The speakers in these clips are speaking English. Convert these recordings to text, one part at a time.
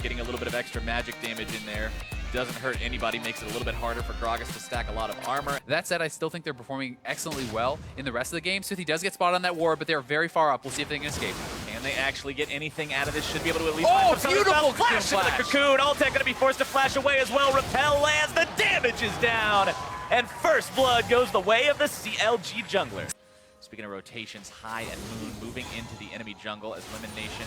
getting a little bit of extra magic damage in there. Doesn't hurt anybody, makes it a little bit harder for Gragas to stack a lot of armor. That said, I still think they're performing excellently well in the rest of the game. Smithy does get spotted on that ward, but they're very far up. We'll see if they can escape. Can they actually get anything out of this? Should be able to at least beautiful flash into the cocoon. Altec gonna be forced to flash away as well. Repel lands, the damage is down. And first blood goes the way of the CLG jungler. Speaking of rotations, High and Moon moving into the enemy jungle as Lemon Nation,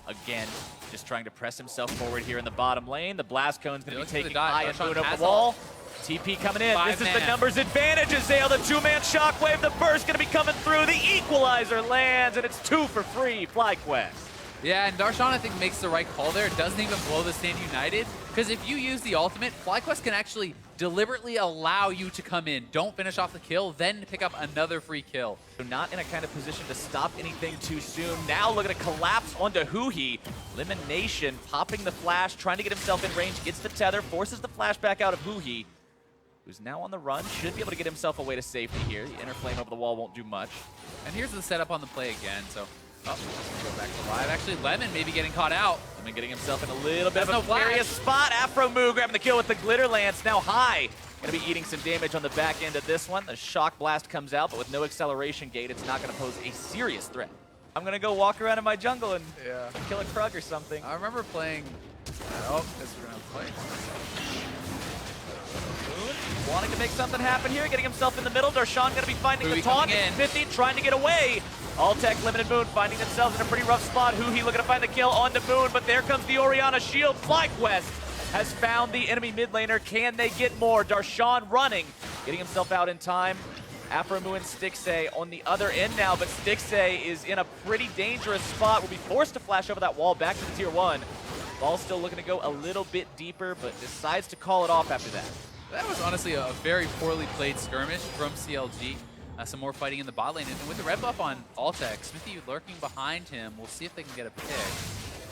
again, just trying to press himself forward here in the bottom lane. The Blast Cone's going to be taking High and Moon over the wall. TP coming in. This is the numbers advantage as Zale, the two-man shockwave. The burst going to be coming through. The equalizer lands, and it's 2 for free. FlyQuest. Yeah, and Darshan, I think, makes the right call there. It doesn't even blow the Stand United, because if you use the ultimate, FlyQuest can actually deliberately allow you to come in, don't finish off the kill, then pick up another free kill. So not in a kind of position to stop anything too soon. Now looking to collapse onto Huhi. Lemon Nation popping the flash, trying to get himself in range, gets the tether, forces the flash back out of Huhi, who's now on the run, should be able to get himself away to safety here. The inner flame over the wall won't do much. And here's the setup on the play again, so go back to live. Actually, Lemon maybe getting caught out. Lemon getting himself in a little bit of a precarious spot. Afro Moo grabbing the kill with the glitter lance. Now High gonna be eating some damage on the back end of this one. The shock blast comes out, but with no acceleration gate, it's not gonna pose a serious threat. I'm gonna go walk around in my jungle and kill a Krug or something. I remember playing. Oh, this we're gonna play. Moon wanting to make something happen here, getting himself in the middle. Darshan gonna be finding the taunt. Smithy trying to get away. Altec, Limited Moon finding themselves in a pretty rough spot. Huhi looking to find the kill onto Moon, but there comes the Orianna shield. FlyQuest has found the enemy mid laner. Can they get more? Darshan running, getting himself out in time. Afromoo and Stixxay on the other end now, but Stixxay is in a pretty dangerous spot. Will be forced to flash over that wall back to the tier 1. Ball's still looking to go a little bit deeper, but decides to call it off after that. That was honestly a very poorly played skirmish from CLG. Some more fighting in the bot lane, and with the red buff on Altec, Smithy lurking behind him. We'll see if they can get a pick.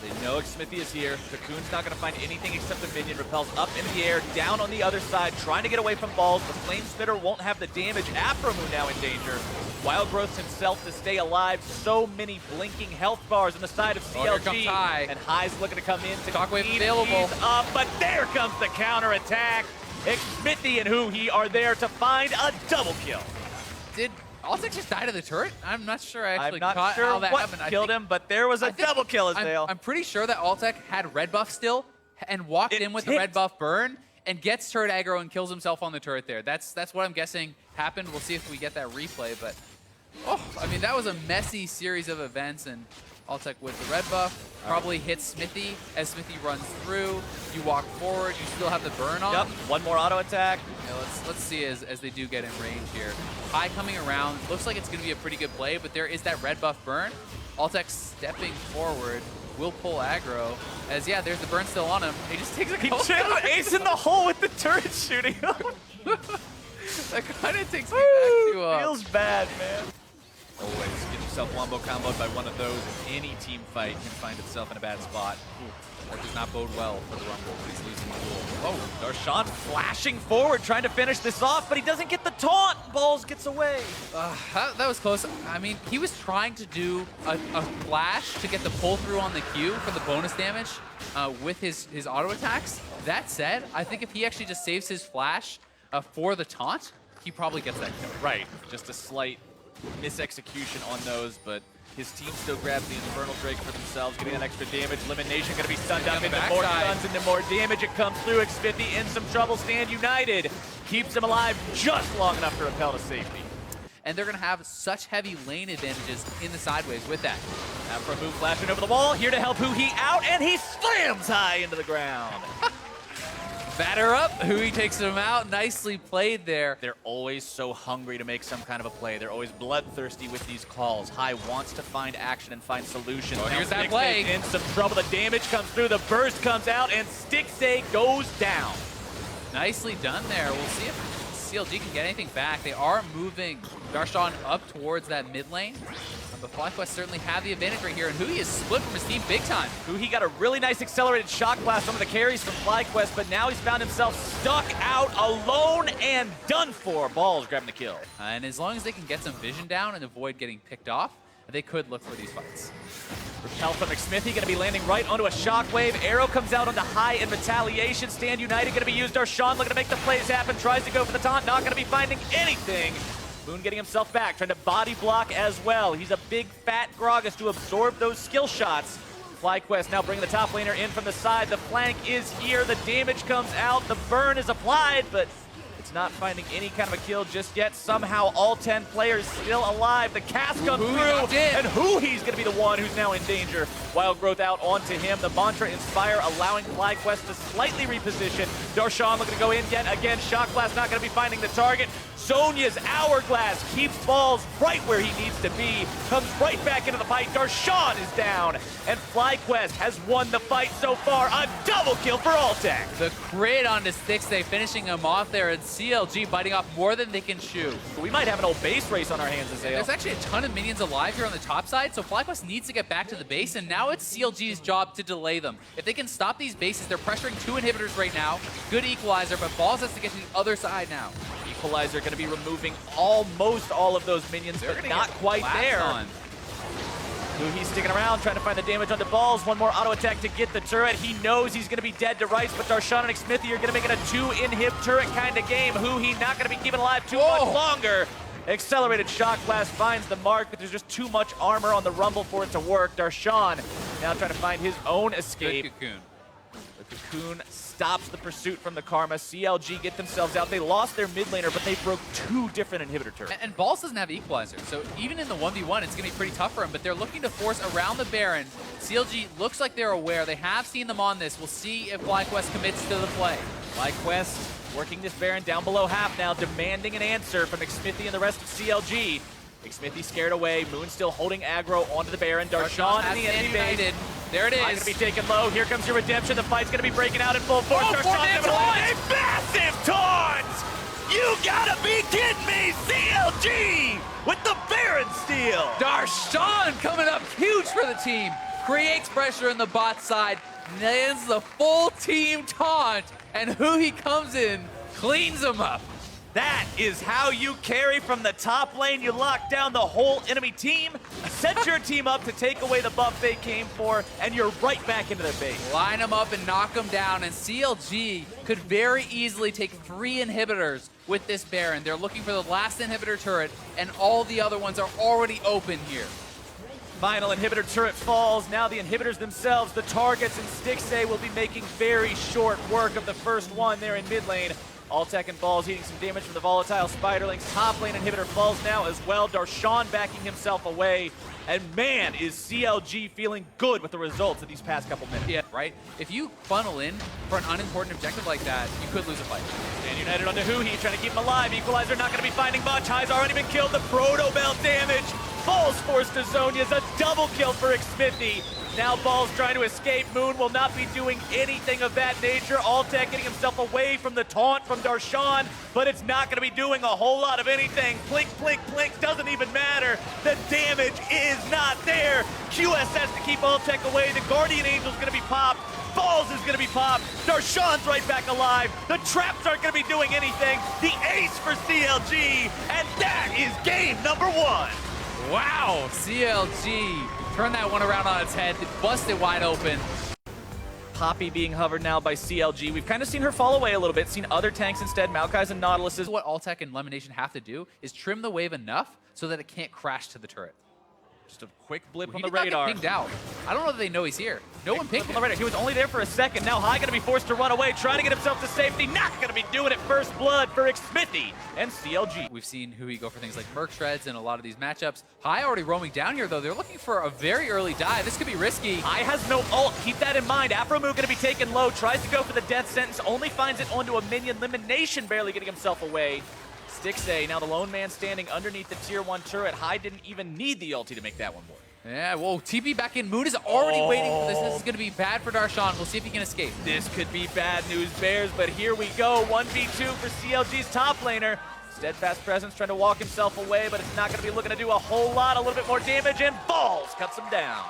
They know Smithy is here. Cocoon's not going to find anything except the minion. Repels up into the air, down on the other side, trying to get away from balls. The Flame Spitter won't have the damage. Afromoo now in danger. Wild Growth himself to stay alive. So many blinking health bars on the side of CLG. Here comes High. And High's looking to come in to Shockwave available. Up, but there comes the counter attack. Smithy and Huhi are there to find a double kill. Did Altec just die to the turret? I'm not sure I actually I'm not sure how that what happened. killed him, but there was a double kill as Dale. I'm pretty sure that Altec had red buff still and walked in with the red buff burn and gets turret aggro and kills himself on the turret there. That's what I'm guessing happened. We'll see if we get that replay, but I mean, that was a messy series of events, and Altec with the red buff probably hits Smithy as Smithy runs through. You walk forward, you still have the burn on. Yep, one more auto attack. Yeah, let's see as they do get in range here. High coming around, looks like it's going to be a pretty good play, but there is that red buff burn. Altec stepping forward, will pull aggro, as there's the burn still on him. He just takes a couple. He just ace in the hole with the turret shooting him. That kind of takes me back to feels bad, man. Always get yourself wombo comboed by one of those. In any team fight can find itself in a bad spot. That does not bode well for the Rumble. He's losing the duel. Oh, Darshan flashing forward, trying to finish this off, but he doesn't get the taunt. Balls gets away. That was close. I mean, he was trying to do a flash to get the pull through on the Q for the bonus damage with his auto attacks. That said, I think if he actually just saves his flash for the taunt, he probably gets that kill. Right, just a slight misexecution on those, but his team still grabs the Infernal Drake for themselves, getting that extra damage. Lemon Nation going to be stunned up into more stuns, into more damage. It comes through. Xfinity in some trouble. Stand United keeps him alive just long enough to repel to safety. And they're going to have such heavy lane advantages in the sideways with that. Afromoo flashing over the wall, here to help Huhi out, and he slams High into the ground. Batter up, Huhi takes him out. Nicely played there. They're always so hungry to make some kind of a play. They're always bloodthirsty with these calls. High wants to find action and find solutions. Oh, here's that play. In some trouble. The damage comes through. The burst comes out, and Stixxay goes down. Nicely done there. We'll see if CLG can get anything back. They are moving Darshan up towards that mid lane. But FlyQuest certainly have the advantage right here, and Huhi is split from his team big time. Huhi got a really nice accelerated shock blast, some of the carries from FlyQuest, but now he's found himself stuck out alone and done for. Balls grabbing the kill. And as long as they can get some vision down and avoid getting picked off, they could look for these fights. Repel from McSmithy, gonna be landing right onto a shockwave. Arrow comes out on the high in retaliation. Stand United gonna be used. Darshan looking to make the plays happen. Tries to go for the taunt, not gonna be finding anything. Moon getting himself back, trying to body block as well. He's a big fat Gragas to absorb those skill shots. FlyQuest now bringing the top laner in from the side. The flank is here. The damage comes out. The burn is applied, but it's not finding any kind of a kill just yet. Somehow all 10 players still alive. The cast comes through, and Huhi's going to be the one who's now in danger. Wild Growth out onto him. The Mantra Inspire allowing FlyQuest to slightly reposition. Darshan looking to go in yet again. Shock Blast not going to be finding the target. Sonya's Hourglass keeps Balls right where he needs to be. Comes right back into the fight. Darshan is down. And FlyQuest has won the fight so far. A double kill for Altec. The crit onto Stixay, finishing him off there, and CLG biting off more than they can chew. We might have an old base race on our hands, Azale. There's actually a ton of minions alive here on the top side, so FlyQuest needs to get back to the base, and now it's CLG's job to delay them. If they can stop these bases, they're pressuring 2 inhibitors right now. Good equalizer, but Balls has to get to the other side now. Equalizer going to be removing almost all of those minions, but not quite there. He's sticking around, trying to find the damage onto Balls. One more auto attack to get the turret. He knows he's going to be dead to rights, but Darshan and Smithy are going to make it a 2-inhib turret kind of game. He not going to be keeping alive too much longer. Accelerated Shock Blast finds the mark, but there's just too much armor on the Rumble for it to work. Darshan now trying to find his own escape. Good cocoon. The cocoon stops the pursuit from the Karma. CLG get themselves out. They lost their mid laner, but they broke 2 different inhibitor turrets. And Balls doesn't have Equalizer, so even in the 1v1, it's going to be pretty tough for him, but they're looking to force around the Baron. CLG looks like they're aware. They have seen them on this. We'll see if FlyQuest commits to the play. FlyQuest working this Baron down below half now, demanding an answer from McSmithy and the rest of CLG. McSmithy scared away. Moon still holding aggro onto the Baron. Darshan in the enemy base. There it is. Not going to be taken low. Here comes your redemption. The fight's going to be breaking out in full force. Darshan a massive taunt! You gotta be kidding me! CLG with the Baron steal! Darshan coming up huge for the team. Creates pressure in the bot side. Lands the full team taunt. And he comes in, cleans him up. That is how you carry from the top lane. You lock down the whole enemy team, set your team up to take away the buff they came for, and you're right back into their base. Line them up and knock them down, and CLG could very easily take 3 inhibitors with this Baron. They're looking for the last inhibitor turret, and all the other ones are already open here. Final inhibitor turret falls. Now the inhibitors themselves, the targets, and Stixay will be making very short work of the first one there in mid lane. Altec and Balls eating some damage from the volatile Spiderlings. Top lane inhibitor falls now as well. Darshan backing himself away. And man, is CLG feeling good with the results of these past couple minutes. Yeah, right? If you funnel in for an unimportant objective like that, you could lose a fight. And United onto Huhi, trying to keep him alive. Equalizer not going to be finding much. High's already been killed. The Proto Bell damage. Balls forced to Zonya's. A double kill for Xmithy. Now Balls trying to escape. Moon will not be doing anything of that nature. Altec getting himself away from the taunt from Darshan, but it's not going to be doing a whole lot of anything. Blink, blink, blink, doesn't even matter. The damage is not there. QS has to keep Altec away. The Guardian Angel's going to be popped. Balls is going to be popped. Darshan's right back alive. The traps aren't going to be doing anything. The ace for CLG, and that is game number 1. Wow, CLG turned that one around on its head, busted wide open. Poppy being hovered now by CLG. We've kind of seen her fall away a little bit, seen other tanks instead, Maokai's and Nautilus's. What Altec and Lemonation have to do is trim the wave enough so that it can't crash to the turret. Just a quick blip on He the did not radar. get pinged out. I don't know that they know he's here. No one pinged on the radar. He was only there for a second. Now High going to be forced to run away, trying to get himself to safety. Not going to be doing it. First blood for Xmithy and CLG. We've seen Huhi go for things like Merc Shreds in a lot of these matchups. High already roaming down here, though. They're looking for a very early dive. This could be risky. High has no ult. Keep that in mind. Afromoo going to be taken low. Tries to go for the death sentence. Only finds it onto a minion. Elimination barely getting himself away. Stixay, now the lone man standing underneath the tier 1 turret. High didn't even need the ulti to make that one work. Yeah, whoa, TP back in. Moon is already waiting for this. This is going to be bad for Darshan. We'll see if he can escape. This could be bad news, Bears, but here we go. 1v2 for CLG's top laner. Steadfast Presence trying to walk himself away, but it's not going to be looking to do a whole lot. A little bit more damage, and Balls cuts him down.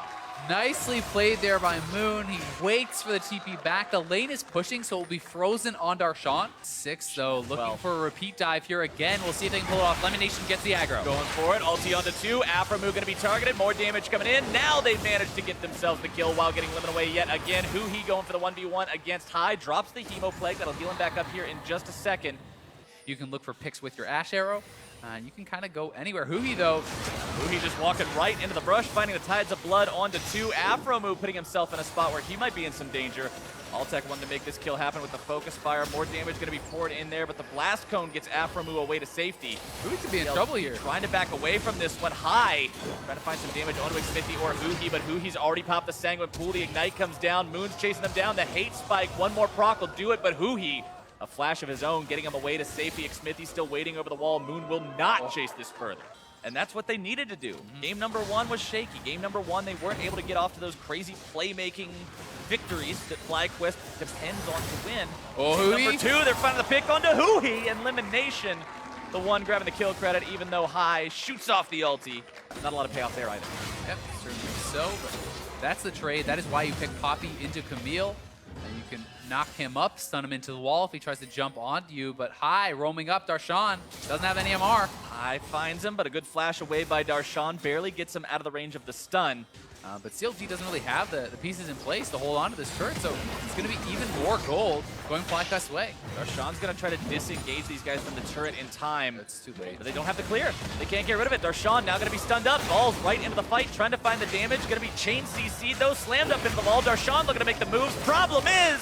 Nicely played there by Moon. He waits for the TP back. The lane is pushing, so it will be frozen on Darshan. 6, though, looking for a repeat dive here again. We'll see if they can pull it off. Lemonation gets the aggro. Going for it. Ulti onto 2. Aframu going to be targeted. More damage coming in. Now they've managed to get themselves the kill while getting limited away yet again. Huhi going for the 1v1 against High. Drops the Hemo Plague. That'll heal him back up here in just a second. You can look for picks with your Ash Arrow. You can kind of go anywhere. Huhi, though. Huhi just walking right into the brush, finding the Tides of Blood onto 2. Aframu putting himself in a spot where he might be in some danger. Altec wanted to make this kill happen with the Focus Fire. More damage going to be poured in there, but the Blast Cone gets Aframu away to safety. Huhi could be in trouble here. Trying to back away from this one. High. Trying to find some damage onto Xmithie or Huhi, but Huhi's already popped the Sanguine Pool. The Ignite comes down. Moon's chasing them down. The Hate Spike. One more proc will do it, but Huhi, a flash of his own, getting him away to safety. Xmithie still waiting over the wall. Moon will not chase this further. And that's what they needed to do. Game number 1 was shaky. Game number 1, they weren't able to get off to those crazy playmaking victories that FlyQuest depends on to win. Oh, Huhi. Number 2, they're finding the pick onto Huhi, and Elimination, the one grabbing the kill credit, even though High shoots off the ulti. Not a lot of payoff there either. Yep, certainly so, but that's the trade. That is why you pick Poppy into Camille. And you can knock him up, stun him into the wall if he tries to jump onto you. But High, roaming up, Darshan doesn't have any MR. High finds him, but a good flash away by Darshan barely gets him out of the range of the stun. But CLG doesn't really have the pieces in place to hold on to this turret, so it's going to be even more gold going FlyQuest's way. Darshan's going to try to disengage these guys from the turret in time. It's too late. But they don't have the clear. They can't get rid of it. Darshan now going to be stunned up. Falls right into the fight, trying to find the damage. Going to be chain CC'd though, slammed up into the wall. Darshan looking to make the moves. Problem is,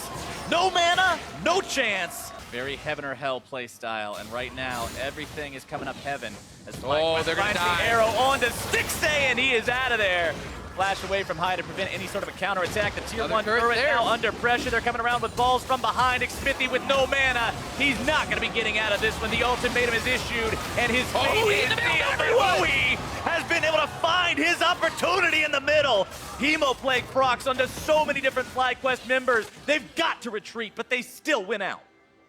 no mana, no chance. Very heaven or hell play style, and right now everything is coming up heaven. As they're going to die. The arrow on to Stixay, and he is out of there. Flash away from High to prevent any sort of a counterattack. The tier 1 turret now under pressure. They're coming around with balls from behind. Xmithie with no mana. He's not going to be getting out of this when the ultimatum is issued. And his fate is sealed. Has been able to find his opportunity in the middle. Hemo Plague procs onto so many different FlyQuest members. They've got to retreat, but they still win out.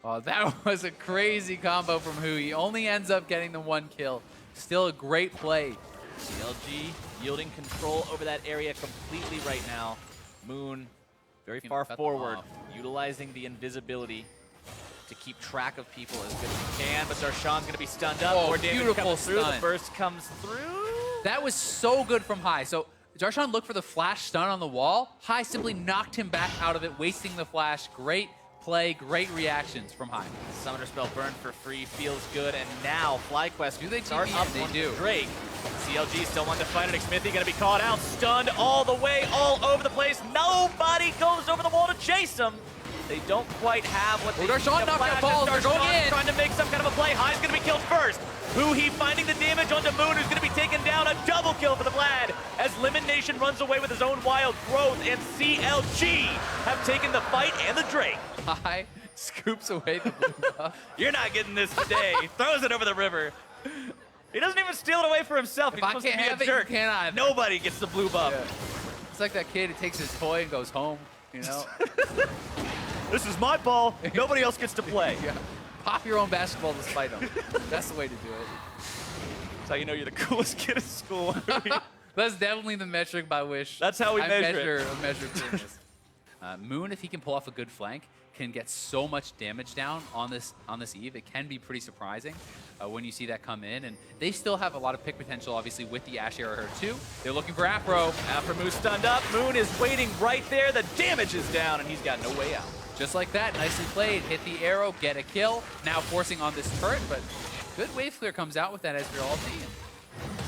Oh, that was a crazy combo from Huhi. Only ends up getting the 1 kill. Still a great play. CLG yielding control over that area completely right now. Moon very far forward, utilizing the invisibility to keep track of people as good as he can, but Darshan's going to be stunned up. More damage comes through. The burst comes through. That was so good from High. So Darshan looked for the flash stun on the wall. High simply knocked him back out of it, wasting the flash. Great play, great reactions from High. Summoner spell burned for free, feels good, and now FlyQuest do they start up they do. Drake. CLG still wants to fight it. Xmithie going to be caught out, stunned all the way, all over the place. Nobody goes over the wall to chase him. They don't quite have what they need. Darshan knocked out balls. They're going in. Trying to make some kind of a play. High's going to be killed first. Huhi finding the damage onto Moon, who's going to be taken down. A double kill for the Vlad as Elimination runs away with his own wild growth, and CLG have taken the fight and the Drake. High scoops away the blue buff. You're not getting this today. Throws it over the river. He doesn't even steal it away for himself. He's supposed to be a jerk. Nobody gets the blue buff. Yeah. It's like that kid who takes his toy and goes home, you know? This is my ball. Nobody else gets to play. Yeah. Pop your own basketball despite them. That's the way to do it. That's how you know you're the coolest kid at school. That's definitely the metric by which that's how we measure coolness. Moon, if he can pull off a good flank, can get so much damage down on this Eve. It can be pretty surprising when you see that come in. And they still have a lot of pick potential, obviously, with the Ash Arrow too. They're looking for Afro. Aframu stunned up. Moon is waiting right there. The damage is down, and he's got no way out. Just like that, nicely played. Hit the arrow, get a kill. Now forcing on this turret, but good wave clear comes out with that Ezreal ulti.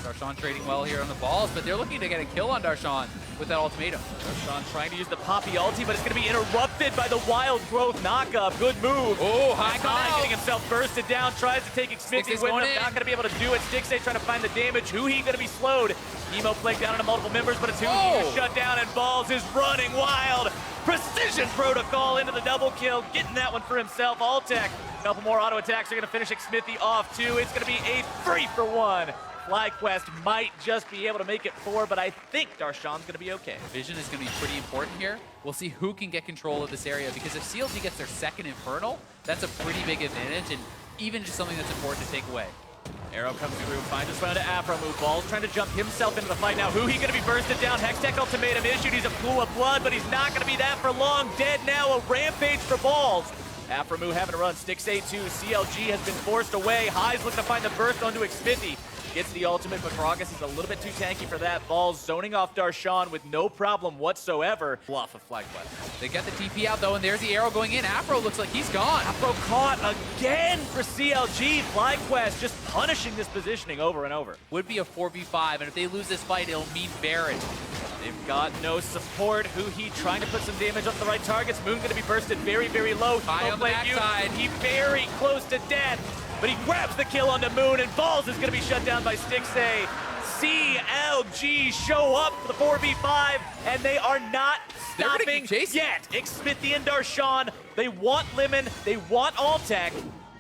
Darshan trading well here on the balls, but they're looking to get a kill on Darshan with that ultimatum. Darshan trying to use the Poppy ulti, but it's going to be interrupted by the Wild Growth knockup. Good move. Oh, High getting himself bursted down, tries to take Xmithie with him. Not going to be able to do it. Stixay trying to find the damage. Huhi going to be slowed. Hemo Plague down into multiple members, but it's Huhi shut down, and Balls is running wild. Precision protocol into the double kill, getting that one for himself. Altec, a couple more auto attacks are going to finish Xmithie off too. It's going to be a 3-for-1. FlyQuest might just be able to make it 4, but I think Darshan's going to be okay. Vision is going to be pretty important here. We'll see who can get control of this area, because if CLG gets their second Infernal, that's a pretty big advantage, and even just something that's important to take away. Arrow comes through, finds his way onto Afro move. Ball's trying to jump himself into the fight now. Who he gonna be bursted down? Hextech ultimatum issued. He's a pool of blood, but he's not gonna be that for long. Dead now, a rampage for Balls. Afro move having to run. Sticks A2. CLG has been forced away. High's looking to find the burst onto Xmithy. Gets the ultimate, but Gragas is a little bit too tanky for that. Balls zoning off Darshan with no problem whatsoever. Bluff of FlyQuest. They get the TP out though, and there's the arrow going in. Afro looks like he's gone. Afro caught again for CLG. FlyQuest just punishing this positioning over and over. Would be a 4v5, and if they lose this fight, it'll mean Baron. They've got no support. He trying to put some damage on the right targets. Moon gonna be bursted very, very low. High on the backside. He very close to death, but he grabs the kill onto Moon, and Balls is gonna be shut down by Stixay. CLG show up for the 4v5, and they are not stopping yet. Xmithy and Darshan, they want Lemon, they want Alltech.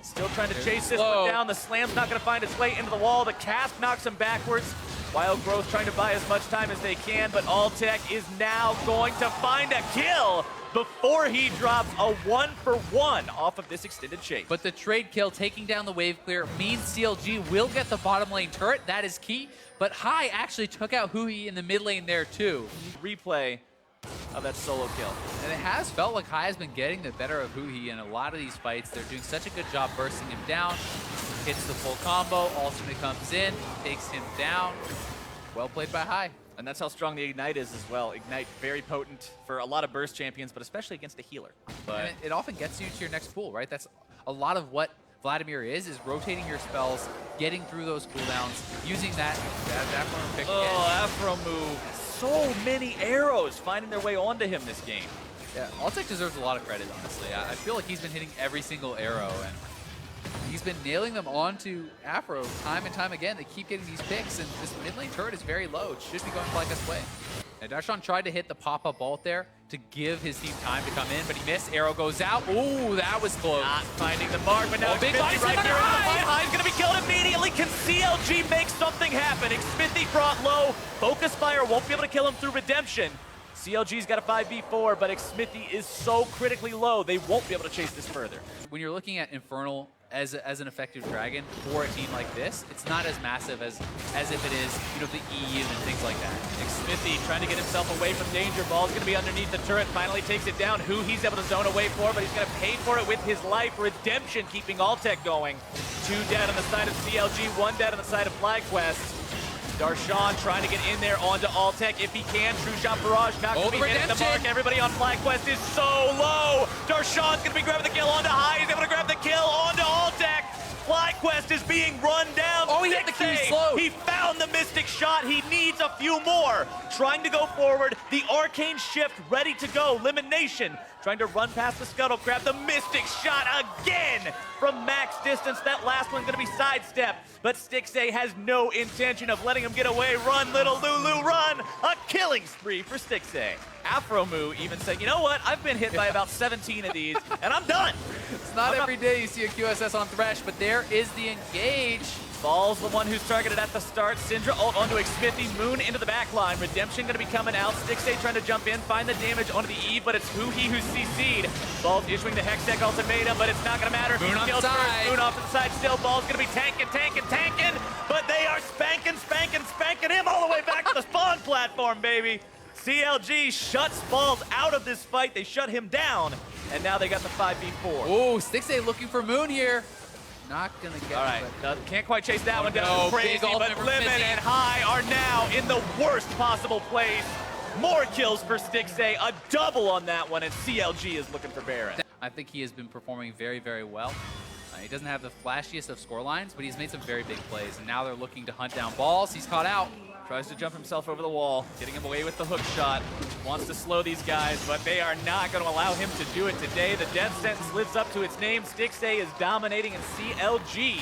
Still trying to chase this one down. The slam's not gonna find its way into the wall. The cast knocks him backwards. Wild Growth trying to buy as much time as they can, but Alltech is now going to find a kill before he drops a 1-for-1 off of this extended chase. But the trade kill, taking down the wave clear, means CLG will get the bottom lane turret. That is key. But High actually took out Huhi in the mid lane there too. Replay of that solo kill. And it has felt like High has been getting the better of Huhi in a lot of these fights. They're doing such a good job bursting him down. Hits the full combo, ultimate comes in, takes him down. Well played by High. And that's how strong the Ignite is as well. Ignite, very potent for a lot of burst champions, but especially against a healer. But and it often gets you to your next pool, right? That's a lot of what Vladimir is rotating your spells, getting through those cooldowns, using that Afro move pick again. Oh, Afro move. So many arrows finding their way onto him this game. Yeah, Alltech deserves a lot of credit, honestly. I feel like he's been hitting every single arrow, and he's been nailing them onto Afro time and time again. They keep getting these picks, and this mid lane turret is very low. It should be going FlyQuest's way. And Darshan tried to hit the pop-up ult there to give his team time to come in, but he missed. Arrow goes out. Ooh, that was close. Not finding the mark, but now big body right here. High's going to be killed immediately. Can CLG make something happen? Xmithy brought low. Focus Fire won't be able to kill him through Redemption. CLG's got a 5v4, but Xmithy is so critically low, they won't be able to chase this further. When you're looking at Infernal as an effective dragon for a team like this, it's not as massive as if it is, you know, the EU and things like that. Xmithy trying to get himself away from danger. Ball's going to be underneath the turret, finally takes it down. Who he's able to zone away for, but he's going to pay for it with his life. Redemption keeping Alltech going. 2 dead on the side of CLG, 1 dead on the side of FlyQuest. Darshan trying to get in there onto Alltech if he can. True Shot Barrage not going to be hitting the mark. Everybody on FlyQuest is so low. Darshan's going to be grabbing the kill onto High. He's able to grab the kill onto Alltech. FlyQuest is being run down. Oh, he hit the key slow. He found the Mystic Shot. He needs a few more. Trying to go forward. The Arcane Shift ready to go. Elimination trying to run past the Scuttle. Grab the Mystic Shot again from max distance. That last one's going to be sidestepped. But Stixay has no intention of letting him get away. Run, little Lulu, run! A killing spree for Stixay. Afromoo even saying, you know what? I've been hit by about 17 of these, and I'm done. It's not every day you see a QSS on Thresh, but there is the engage. Ball's the one who's targeted at the start. Syndra ult onto Xmithy. Moon into the back line. Redemption going to be coming out. Stixay trying to jump in, find the damage onto the Eve, but it's Huhi who's CC'd. Ball's issuing the Hextech ultimatum, but it's not going to matter. Moon on the side. Moon off to the side still. Ball's going to be tanking, but they are spanking him all the way back to the spawn platform, baby. CLG shuts Balls out of this fight. They shut him down, and now they got the 5v4. Ooh, Stixay looking for Moon here. Not gonna get all right, can't quite chase that one down. No, crazy, but Lemon and High are now in the worst possible place. More kills for Stixay, a double on that one, and CLG is looking for Baron. I think he has been performing very, very well. He doesn't have the flashiest of score lines, but he's made some very big plays, and now they're looking to hunt down Balls. He's caught out. Tries to jump himself over the wall, getting him away with the hook shot. Wants to slow these guys, but they are not going to allow him to do it today. The death sentence lives up to its name. Stixay is dominating, and CLG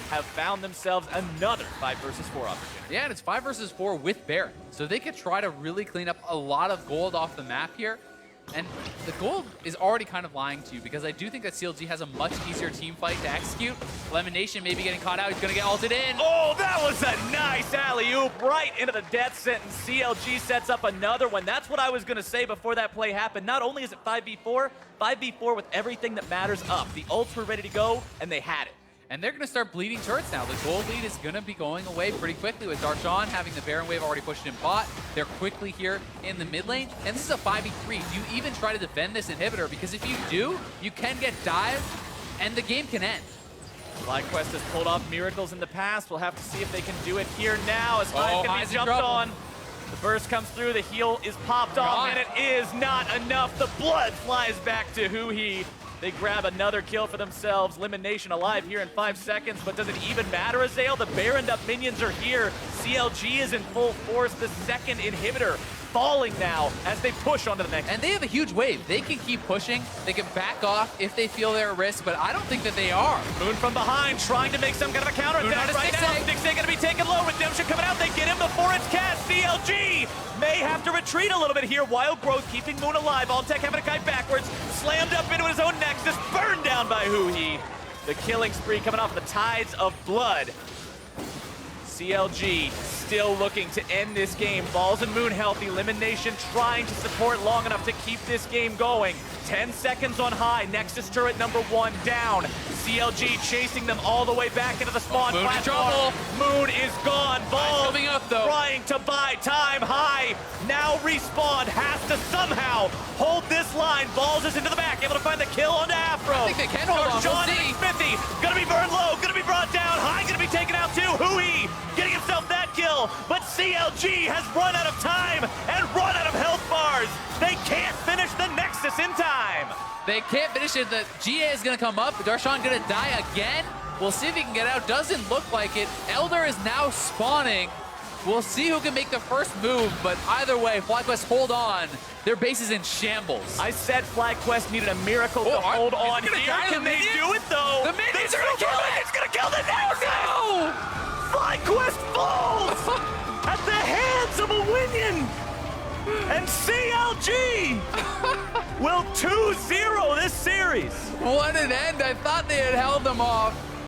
have found themselves another 5 versus 4 opportunity. Yeah, and it's 5 versus 4 with Baron. So they could try to really clean up a lot of gold off the map here. And the gold is already kind of lying to you, because I do think that CLG has a much easier team fight to execute. Elimination maybe getting caught out. He's going to get ulted in. Oh, that was a nice alley-oop right into the death sentence. CLG sets up another one. That's what I was going to say before that play happened. Not only is it 5v4 with everything that matters up. The ults were ready to go, and they had it. And they're going to start bleeding turrets now. The gold lead is going to be going away pretty quickly with Darshan having the Baron wave already pushed in bot. They're quickly here in the mid lane. And this is a 5v3. Do you even try to defend this inhibitor? Because if you do, you can get dived and the game can end. FlyQuest has pulled off miracles in the past. We'll have to see if they can do it here now as Hive can be jumped on. The burst comes through, the heal is popped off, and it is not enough. The blood flies back to Huhi. They grab another kill for themselves. Elimination alive here in 5 seconds, but does it even matter, Azael? The Baroned up minions are here. CLG is in full force. The second inhibitor falling now as they push onto the next. And they have a huge wave. They can keep pushing. They can back off if they feel they're at risk, but I don't think that they are. Moon from behind trying to make some kind of a counterattack right now. Stixay going to be taken low. Redemption coming out. They get him before it's cast. CLG may have to retreat a little bit here. Wild Growth keeping Moon alive. Alltech having a kite backwards. Slammed up into his own Nexus. Burned down by Huhi. The killing spree coming off the tides of blood. CLG still looking to end this game. Balls and Moon healthy. Elimination trying to support long enough to keep this game going. 10 seconds on high. Nexus turret number 1 down. CLG chasing them all the way back into the spawn platform. Moon is gone. Balls coming up though. Trying to buy time. High now respawn. Has to somehow hold this line. Balls is into the back. Able to find the kill onto Afro. I think they can hold on. Sean and Smithy gonna be burned low. Gonna be brought down. High gonna be taken out too. Huhi getting himself that kill. But CLG has run out of time and run out of health bars. They can't finish the Nexus in time. They can't finish it. The GA is going to come up. Darshan going to die again. We'll see if he can get out. Doesn't look like it. Elder is now spawning. We'll see who can make the first move, but either way, FlyQuest hold on. Their base is in shambles. I said FlyQuest needed a miracle to hold on here. Can they do it though? The minions are going to kill it. It's going to kill the Nexus. No! FlyQuest falls at the hands of a Winion. And CLG will 2-0 this series. What an end. I thought they had held them off.